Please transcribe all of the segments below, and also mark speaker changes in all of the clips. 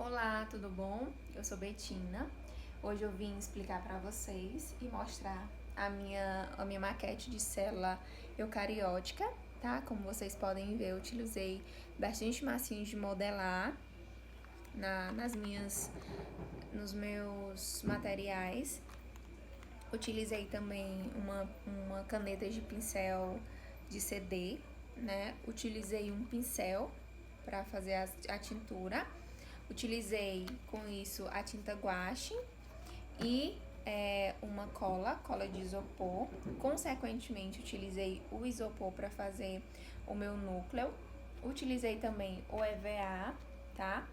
Speaker 1: Olá, tudo bom? Eu sou Betina. Hoje eu vim explicar para vocês e mostrar a minha maquete de célula eucariótica, tá? Como vocês podem ver, eu utilizei bastante massinhas de modelar nos meus materiais. Utilizei também uma caneta de pincel de CD, né? Utilizei um pincel para fazer a tintura. Utilizei com isso a tinta guache e uma cola de isopor. Consequentemente, utilizei o isopor para fazer o meu núcleo. Utilizei também o EVA, tá?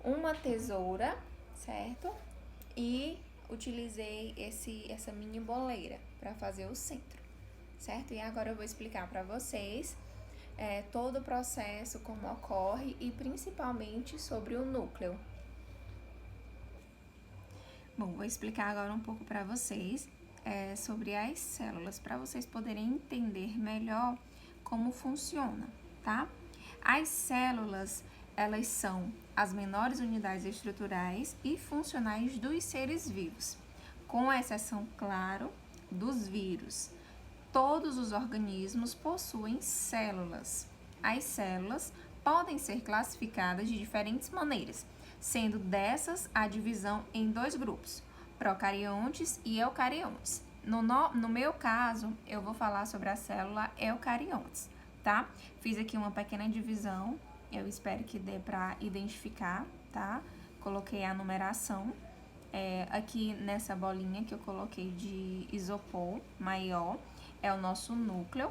Speaker 1: Uma tesoura, certo? E utilizei essa mini boleira para fazer o centro, certo? E agora eu vou explicar para vocês todo o processo, como ocorre e principalmente sobre o núcleo. Bom, vou explicar agora um pouco para vocês sobre as células, para vocês poderem entender melhor como funciona, tá? As células, elas são as menores unidades estruturais e funcionais dos seres vivos, com exceção, claro, dos vírus. Todos os organismos possuem células. As células podem ser classificadas de diferentes maneiras, sendo dessas a divisão em dois grupos, procariontes e eucariontes. No meu caso, eu vou falar sobre a célula eucariontes, tá? Fiz aqui uma pequena divisão, eu espero que dê para identificar, tá? Coloquei a numeração. Aqui nessa bolinha que eu coloquei de isopor maior, é o nosso núcleo.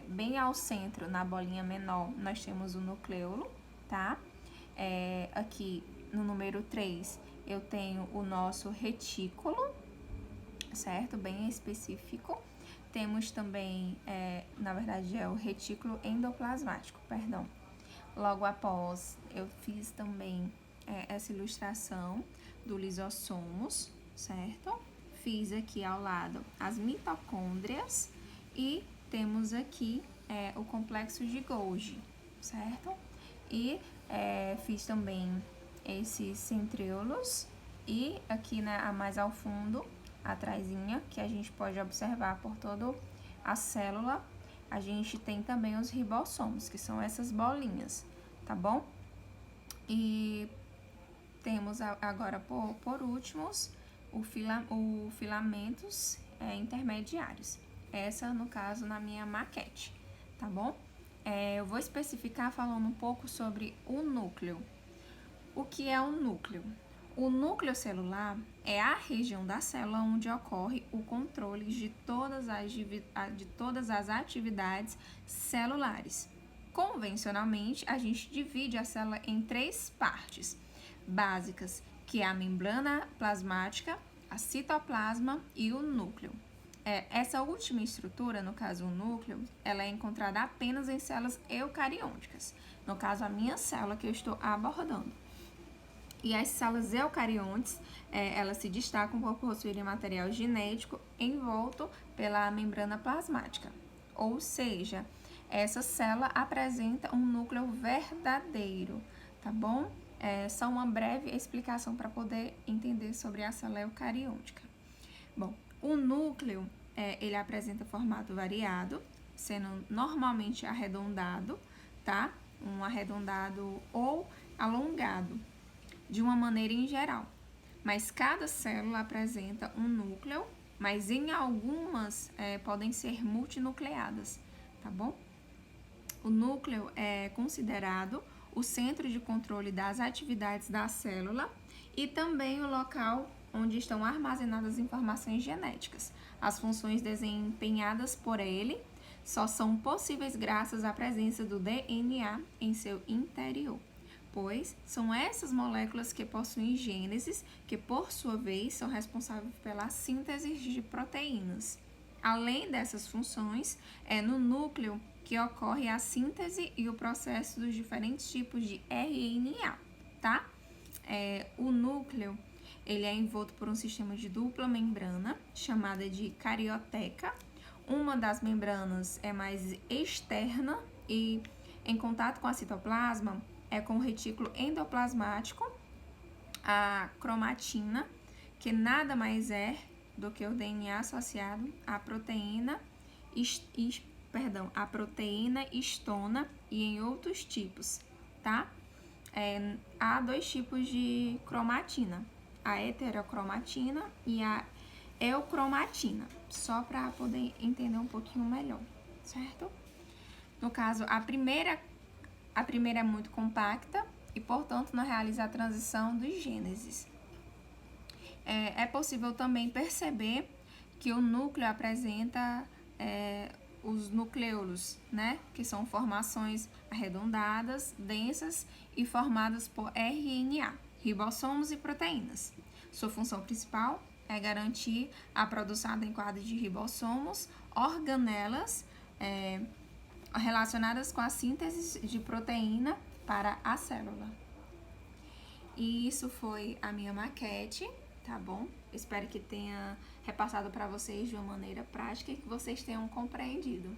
Speaker 1: Bem ao centro, na bolinha menor, nós temos o nucleolo, tá? Aqui no número 3, eu tenho o nosso retículo, certo? Bem específico. Temos também, na verdade, é o retículo endoplasmático, perdão. Logo após, eu fiz também essa ilustração do lisossomos, certo? Fiz aqui ao lado as mitocôndrias e temos aqui o complexo de Golgi, certo? E fiz também esses centríolos e aqui, né, mais ao fundo, atrasinha, que a gente pode observar por toda a célula, a gente tem também os ribossomos, que são essas bolinhas, tá bom? E temos agora, por últimos, o filamentos intermediários. Essa, no caso, na minha maquete, tá bom? Eu vou especificar falando um pouco sobre o núcleo. O que é o núcleo? O núcleo celular é a região da célula onde ocorre o controle de todas as atividades celulares. Convencionalmente, a gente divide a célula em três partes básicas, que é a membrana plasmática, a citoplasma e o núcleo. Essa última estrutura, no caso o núcleo, ela é encontrada apenas em células eucariôticas, no caso a minha célula que eu estou abordando. E as células eucariontes, elas se destacam por possuírem material genético envolto pela membrana plasmática. Ou seja, essa célula apresenta um núcleo verdadeiro, tá bom? Só uma breve explicação para poder entender sobre a célula eucariôtica. Bom, o núcleo, ele apresenta formato variado, sendo normalmente arredondado, tá? Um arredondado ou alongado, de uma maneira em geral. Mas cada célula apresenta um núcleo, mas em algumas podem ser multinucleadas, tá bom? O núcleo é considerado o centro de controle das atividades da célula e também o local onde estão armazenadas as informações genéticas. As funções desempenhadas por ele só são possíveis graças à presença do DNA em seu interior, pois são essas moléculas que possuem gêneses, que por sua vez são responsáveis pela síntese de proteínas. Além dessas funções, é no núcleo que ocorre a síntese e o processo dos diferentes tipos de RNA, tá? O núcleo, ele é envolto por um sistema de dupla membrana, chamada de carioteca. Uma das membranas é mais externa e em contato com a citoplasma, com o retículo endoplasmático, a cromatina, que nada mais é do que o DNA associado à proteína, a proteína histona e em outros tipos, tá? Há dois tipos de cromatina, a heterocromatina e a eucromatina, só para poder entender um pouquinho melhor, certo? No caso, a primeira é muito compacta e, portanto, não realiza a transição dos gêneses. É possível também perceber que o núcleo apresenta os nucleolos, né? Que são formações arredondadas, densas e formadas por RNA, ribossomos e proteínas. Sua função principal é garantir a produção adequada de ribossomos, organelas relacionadas com a síntese de proteína para a célula. E isso foi a minha maquete, tá bom? Espero que tenha repassado para vocês de uma maneira prática e que vocês tenham compreendido.